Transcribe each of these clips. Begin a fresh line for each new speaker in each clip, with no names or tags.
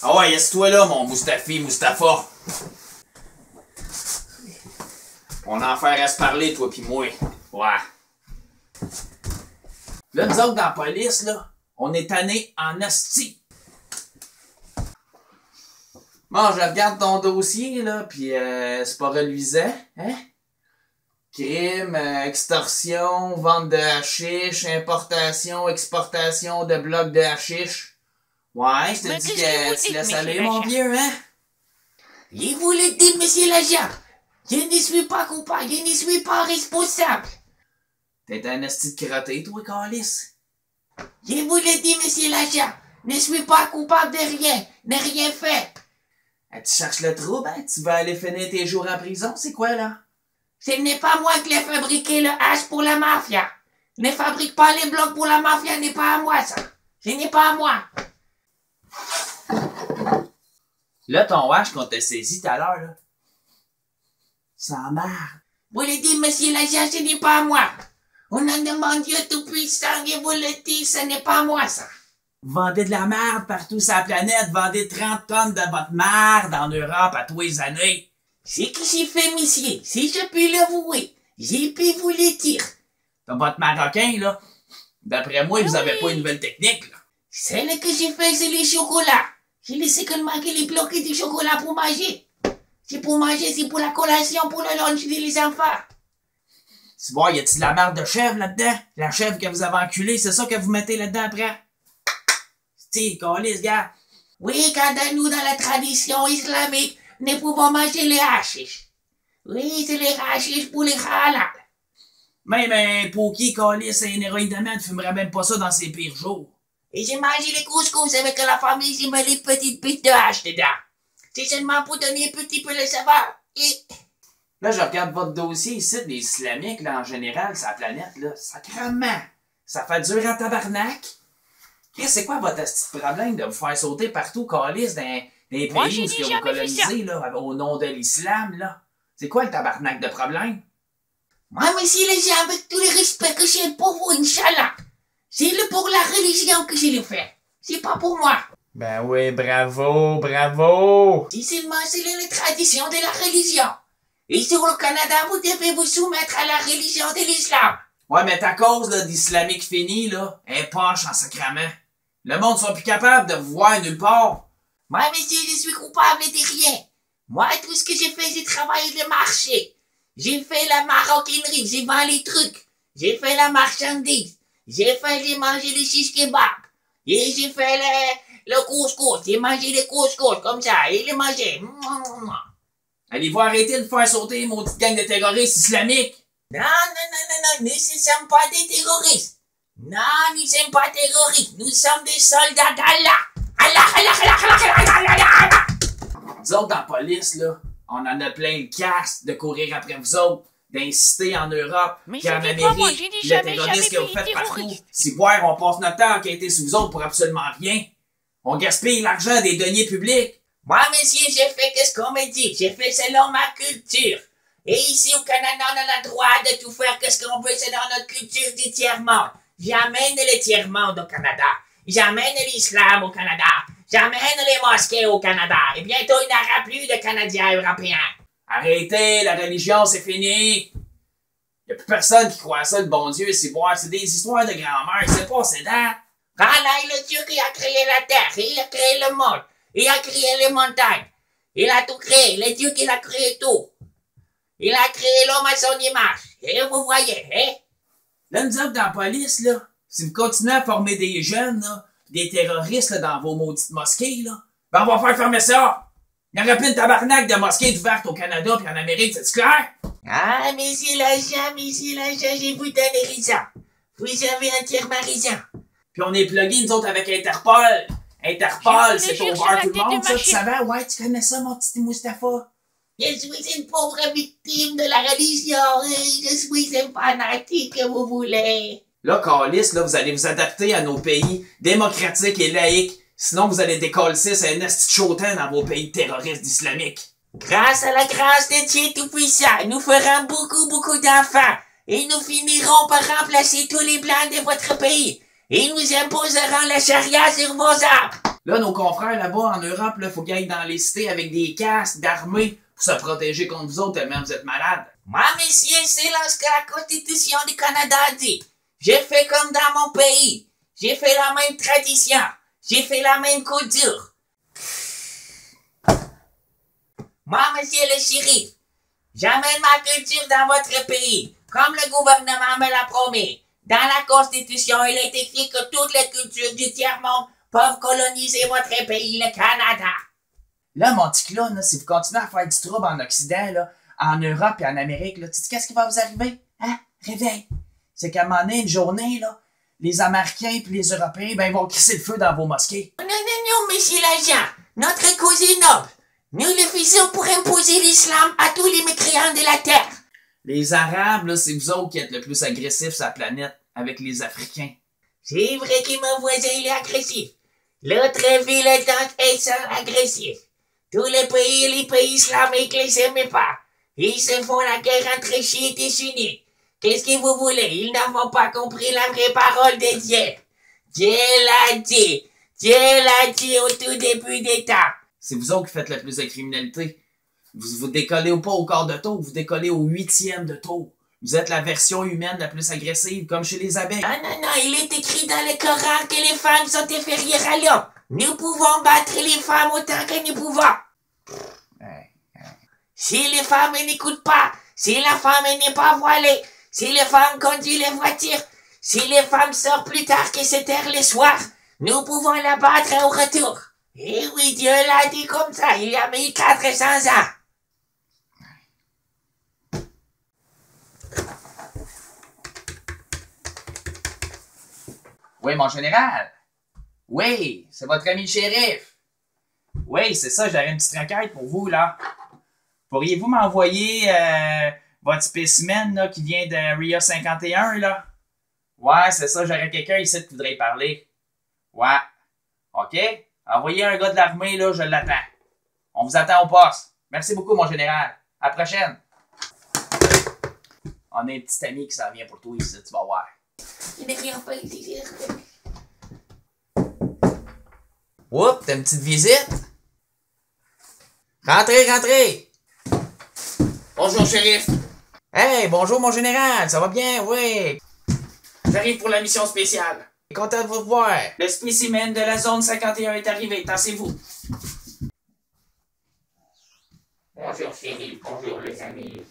Ah ouais, laisse-toi là, mon Mustapha. On en fait à se parler, toi pis moi. Ouais. Là, nous autres, dans la police, là, on est tannés en hostie. Bon, je regarde ton dossier, là, pis c'est pas reluisant, hein? Crime, extorsion, vente de hashish, importation, exportation de blocs de hashish. Ouais, je te dis que tu laisses aller, mon vieux, hein?
Je vous le dis, monsieur l'agent. Je ne suis pas coupable, je ne suis pas responsable.
T'es un esti de crotté, toi, calice.
Je vous le dis, monsieur l'agent. Ne suis pas coupable de rien, n'ai rien fait.
Tu cherches le trouble, hein? Tu vas aller finir tes jours en prison, c'est quoi, là?
Ce n'est pas moi qui ai fabriqué le hash pour la mafia. Ne fabrique pas les blocs pour la mafia, n'est pas à moi, ça. Ce n'est pas à moi.
Là, ton hash qu'on t'a saisi tout à l'heure, là. Ça marre.
Vous le dites, monsieur l'agent, ce n'est pas à moi. On a demandé Dieu tout-puissant et vous le dites, ce n'est pas à moi, ça.
Vous vendez de la merde partout sur la planète, vendez 30 tonnes de votre merde en Europe à tous les années.
C'est que j'ai fait, monsieur, si je puis l'avouer. J'ai pu vous le dire.
Dans votre marocain, là, d'après moi, vous avez pas une nouvelle technique, là.
Celle que j'ai fait, c'est les chocolats. J'ai laissé que manquer les blocs de chocolat pour manger. C'est pour manger, c'est pour la collation, pour le lunch des enfants.
Tu vois, y a-t-il de la merde de chèvre là-dedans? La chèvre que vous avez enculée, c'est ça que vous mettez là-dedans après? T'sais, câlisse, gars.
Oui, quand nous, dans la tradition islamique, nous pouvons manger les hashish. Oui, c'est les hashish pour les halal.
Même un poki, câlisse et un héroïnement ne fumerait même pas ça dans ses pires jours.
Et j'ai mangé les couscous avec la famille, j'ai mis les petites bites de hache dedans. C'est seulement pour donner un petit peu le saveur. Et...
Là, je regarde votre dossier ici, des islamiques, là, en général, sur la planète, là. Sacrement! Ça fait dur en tabarnak! C'est quoi votre petit problème de vous faire sauter partout, calice, dans les pays où vous colonisez, là, au nom de l'islam, là? C'est quoi le tabarnak de problème?
Moi, monsieur les gens, avec tout le respect que j'ai pour vous, Inch'Allah, c'est pour la religion que je le fais. C'est pas pour moi.
Ben oui, bravo, bravo!
Si seulement c'est la tradition de la religion. Et sur le Canada, vous devez vous soumettre à la religion de l'islam.
Ouais, mais ta cause, là, d'islamique finie, là, est penche en sacrament. Le monde sont plus capables de vous voir nulle part.
Moi, monsieur, je suis coupable de rien. Moi, tout ce que j'ai fait, j'ai travaillé le marché. J'ai fait la maroquinerie, j'ai vendu les trucs. J'ai fait la marchandise. J'ai mangé les shish kebab. Et j'ai fait le couscous. J'ai mangé les couscous comme ça. Et les manger.
Allez-vous arrêter de faire sauter, maudite gang de terroristes islamiques?
Non, nous ne sommes pas des terroristes. Non, nous ne sommes pas terroristes. Nous sommes des soldats d'Allah. Allah.
Nous autres, dans la police, là, on en a plein le casse de courir après vous autres, d'inciter en Europe, puis en Amérique, puis le terrorisme que vous faites partout. Si voir, on passe notre temps à enquêter sur vous autres pour absolument rien. On gaspille l'argent des deniers publics.
Moi, monsieur, j'ai fait qu'est-ce qu'on m'a dit. J'ai fait selon ma culture. Et ici, au Canada, on a le droit de tout faire qu'est-ce qu'on veut. C'est dans notre culture du tiers-monde. J'amène le tiers-monde au Canada. J'amène l'islam au Canada. J'amène les mosquées au Canada. Et bientôt, il n'y aura plus de Canadiens européens.
Arrêtez, la religion, c'est fini. Y a plus personne qui croit à ça, le bon Dieu, c'est voir, c'est des histoires de grand-mère, c'est pas c'est date.
Allah est le Dieu qui a créé la terre, il a créé le monde, il a créé les montagnes, il a tout créé, le Dieu qui a créé tout. Il a créé l'homme à son image. Et vous voyez, hein?
Là, nous autres, dans la police, là, si vous continuez à former des jeunes, là, des terroristes, là, dans vos maudites mosquées, là, ben, on va faire fermer ça! Il y aurait plus de tabarnak de mosquées ouvertes au Canada pis en Amérique, c'est clair?
Ah, monsieur l'agent, je vous donne raison. Vous avez entièrement raison.
Puis on est plugués, nous autres, avec Interpol. Interpol, c'est ouvert tout le monde, ça, tu savais? Ouais, tu connais ça, mon petit Mustapha?
Je suis une pauvre victime de la religion. Je suis un fanatique que vous voulez.
Là, calice, là, vous allez vous adapter à nos pays démocratiques et laïques. Sinon, vous allez décoller c'est un esti de chautin dans vos pays terroristes islamiques.
Grâce à la grâce de Dieu Tout-Puissant, nous ferons beaucoup d'enfants. Et nous finirons par remplacer tous les blancs de votre pays. Et nous imposerons la charia sur vos arbres.
Là, nos confrères là-bas en Europe, il faut qu'ils aillent dans les cités avec des casques d'armée pour se protéger contre vous autres tellement vous êtes malades.
Moi, messieurs, c'est là ce que la Constitution du Canada dit. J'ai fait comme dans mon pays. J'ai fait la même tradition. J'ai fait la même culture. Moi, monsieur le shérif, j'amène ma culture dans votre pays, comme le gouvernement me l'a promis. Dans la Constitution, il est écrit que toutes les cultures du tiers-monde peuvent coloniser votre pays, le Canada.
Là, mon petit clown, là, si vous continuez à faire du trouble en Occident, là, en Europe et en Amérique, là, tu sais qu'est-ce qui va vous arriver? Hein? Réveille! C'est qu'à un moment donné, une journée, là, les Américains puis les Européens, ben, ils vont crisser le feu dans vos mosquées.
Non, non, non, monsieur l'agent. Notre cause est noble. Nous le faisons pour imposer l'islam à tous les mécréants de la terre.
Les Arabes, là, c'est vous autres qui êtes le plus agressifs sur la planète avec les Africains.
C'est vrai que mon voisin il est agressif. L'autre ville est sans agressif. Tous les pays islamiques les aiment pas. Ils se font la guerre entre chiites et sunnites. Qu'est-ce que vous voulez? Ils n'ont pas compris la vraie parole de Dieu. Dieu l'a dit. Dieu l'a dit au tout début des temps.
C'est vous autres qui faites le plus de criminalité. Vous décollez pas au quart de tour, vous décollez au 8e de tour. Vous êtes la version humaine la plus agressive, comme chez les abeilles.
Non, non, non, il est écrit dans le Coran que les femmes sont inférieures à l'homme. Nous pouvons battre les femmes autant que nous pouvons. Si les femmes n'écoutent pas, si la femme n'est pas voilée, si les femmes conduisent les voitures, si les femmes sortent plus tard que 7 heures le soir, nous pouvons la battre au retour. Et oui, Dieu l'a dit comme ça, il y a 1400 ans.
Oui, mon général. Oui, c'est votre ami le shérif. Oui, c'est ça, j'aurais une petite requête pour vous, là. Pourriez-vous m'envoyer votre spécimen là, qui vient de Area 51, là? Ouais, c'est ça, j'aurais quelqu'un ici qui voudrait y parler. Ouais. OK? Envoyez un gars de l'armée, là, je l'attends. On vous attend au poste. Merci beaucoup, mon général. À la prochaine. On a un petit ami qui s'en vient pour toi ici, tu vas voir.
Il n'est rien fait ici.
Oups, t'as une petite visite? Rentrez, rentrez!
Bonjour, shérif.
Hey, bonjour, mon général, ça va bien, oui? J'arrive pour la mission spéciale. Content de vous voir. Le spécimen de la zone 51 est arrivé, tassez-vous.
Bonjour, shérif, bonjour, les amis.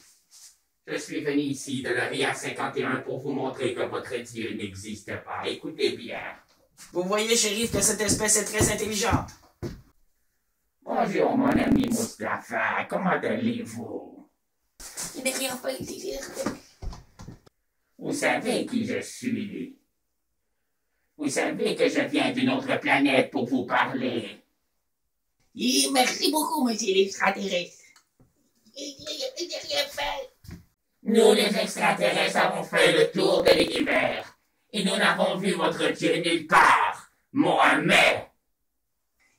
Je suis venu ici de l'Area 51 pour vous montrer que votre Dieu n'existe pas. Écoutez bien.
Vous voyez, shérif, que cette espèce est très intelligente.
Bonjour, mon ami Mustapha, comment allez-vous?
Il n'est rien fait ici.
Vous savez qui je suis? Vous savez que je viens d'une autre planète pour vous parler.
Oui, merci beaucoup, monsieur l'extraterrestre. Il n'a rien fait.
Nous, les extraterrestres, avons fait le tour de l'univers. Et nous n'avons vu votre Dieu nulle part. Mohamed.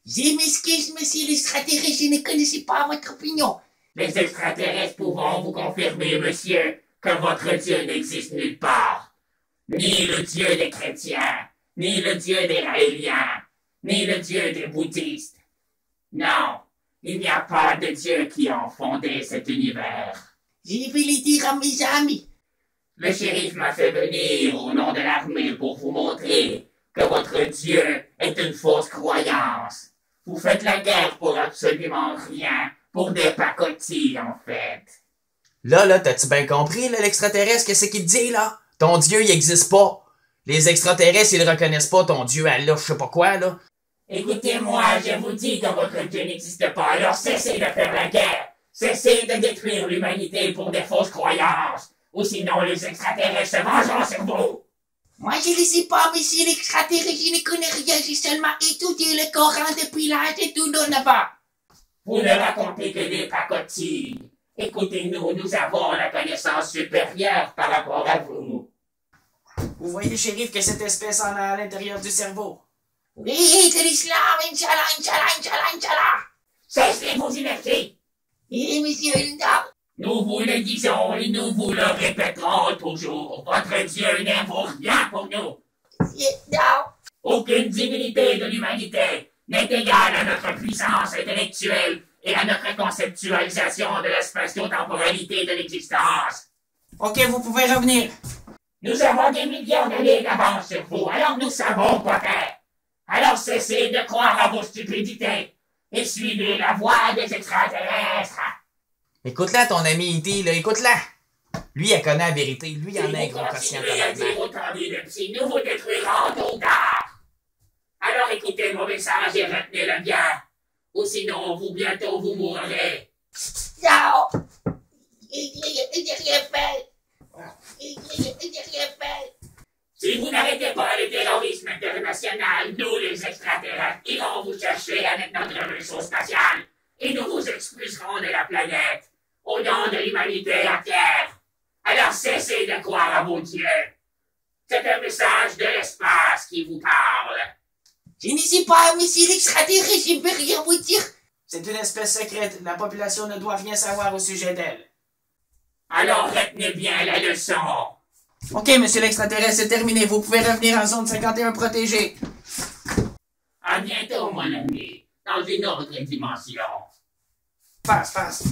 Je m'excuse, monsieur l'extraterrestre, je ne connaissais pas votre opinion.
Les extraterrestres pouvons vous confirmer, monsieur, que votre Dieu n'existe nulle part. Ni le Dieu des chrétiens, ni le Dieu des raéliens, ni le Dieu des bouddhistes. Non, il n'y a pas de Dieu qui a fondé cet univers.
Je vais le dire à mes amis.
Le shérif m'a fait venir au nom de l'armée pour vous montrer que votre Dieu est une fausse croyance. Vous faites la guerre pour absolument rien, pour des pacotilles en fait.
Là, t'as-tu bien compris, là, l'extraterrestre, qu'est-ce qu'il dit, là? Ton Dieu, il existe pas. Les extraterrestres, ils reconnaissent pas ton Dieu Allah, je sais pas quoi, là.
Écoutez-moi, je vous dis que votre Dieu n'existe pas, alors cessez de faire la guerre. Cessez de détruire l'humanité pour des fausses croyances. Ou sinon les extraterrestres se vengeront sur vous.
Moi, je ne sais pas, monsieur l'extraterrestre, je ne connais rien, j'ai seulement étudié le Coran depuis l'âge de tout donovant.
Vous ne racontez que des pacotilles. Écoutez-nous, nous avons la connaissance supérieure par rapport à vous.
Vous voyez, shérif, que cette espèce en a à l'intérieur du cerveau.
Oui, c'est l'islam, Inch'Allah, Inch'Allah, Inch'Allah, Inch'Allah.
Cessez vos inerties.
Et monsieur Linda.
Nous vous le disons et nous vous le répéterons toujours. Votre Dieu n'est pour rien pour nous.
Non.
Aucune divinité de l'humanité n'est égal à notre puissance intellectuelle et à notre conceptualisation de la spatio-temporalité de l'existence.
OK, vous pouvez revenir.
Nous avons des millions d'années d'avance sur vous, alors nous savons quoi faire. Alors cessez de croire à vos stupidités et suivez la voie des extraterrestres.
Écoute-la, ton ami E.T., là, écoute-la. Lui, elle connaît la vérité. Lui, il en a un gros quotient
Si vous continuez à dire
tabarnak.
autant d'inepties, nous vous détruirons tôt ou tard. Alors écoutez mon message et retenez-le bien. Ou sinon, bientôt vous mourrez.
Non! J'ai rien fait! J'ai rien fait!
Si vous n'arrêtez pas le terrorisme international, nous, les extraterrestres, irons vous chercher avec notre vaisseau spatial et nous vous expulserons de la planète au nom de l'humanité à terre. Alors cessez de croire à vos dieux. C'est un message de l'espace qui vous parle.
Je ne sais pas, monsieur l'extraterrestre, je ne peux rien vous dire.
C'est une espèce secrète. La population ne doit rien savoir au sujet d'elle.
Alors retenez bien la leçon.
OK, monsieur l'extraterrestre, c'est terminé. Vous pouvez revenir en zone 51 protégée.
À bientôt, mon ami, dans une autre dimension.
Passe.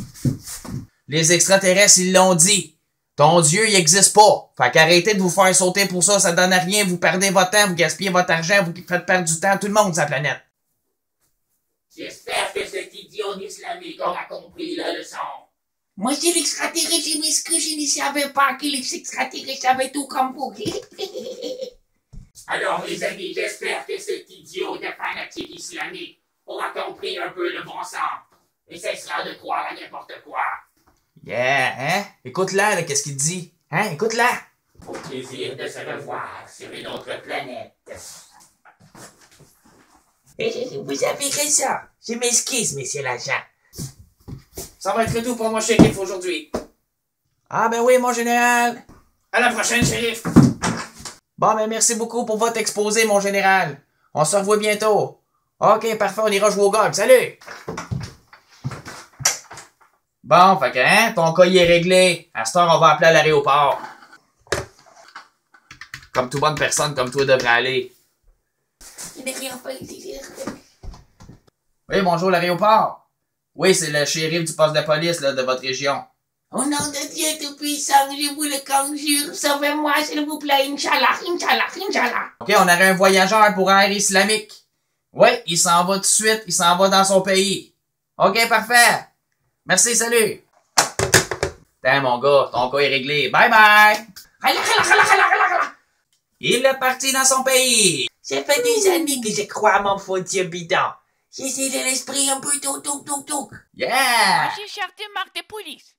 Les extraterrestres, ils l'ont dit. Ton Dieu, il existe pas. Fait qu'arrêtez de vous faire sauter pour ça, ça donne à rien. Vous perdez votre temps, vous gaspillez votre argent, vous faites perdre du temps à tout le monde sur la planète.
J'espère que cet idiot islamique aura compris la leçon.
Moi, c'est l'extraterrestre, je m'excuse, je ne savais pas que les extraterrestres savaient tout comme vous.
Alors, les amis, j'espère que cet idiot de fanatique islamique aura compris un peu le bon sens et cessera de croire à n'importe quoi.
Yeah, hein? Écoute-la, là, qu'est-ce qu'il dit? Hein? Écoute-la!
Au plaisir de se revoir sur une autre planète.
Vous avez raison. Je m'excuse, monsieur l'agent.
Ça va être tout pour mon shérif aujourd'hui. Ah ben oui, mon général. À la prochaine, shérif. Bon, ben merci beaucoup pour votre exposé, mon général. On se revoit bientôt. OK, parfait, on ira jouer au golf. Salut! Bon, fait que, hein, ton cas, il est réglé. À cette heure, on va appeler à l'aéroport. Comme toute bonne personne comme toi devrait aller.
Je n'ai rien fait.
Oui, bonjour, l'aéroport. Oui, c'est le shérif du poste de police, là, de votre région.
Au nom de Dieu Tout-Puissant, je vous le conjure, sauvez-moi, s'il vous plaît, Inch'Allah, Inch'Allah, Inch'Allah.
OK, on aurait un voyageur pour Air Islamique. Oui, il s'en va tout de suite, il s'en va dans son pays. OK, parfait. Merci, salut. Tiens, mon gars, ton cas est réglé. Bye bye. Il est parti dans son pays.
Ça fait des années que je crois à mon faux Dieu bidon. J'essaie de l'esprit un peu tout.
Yeah!
J'ai cherché marque de police.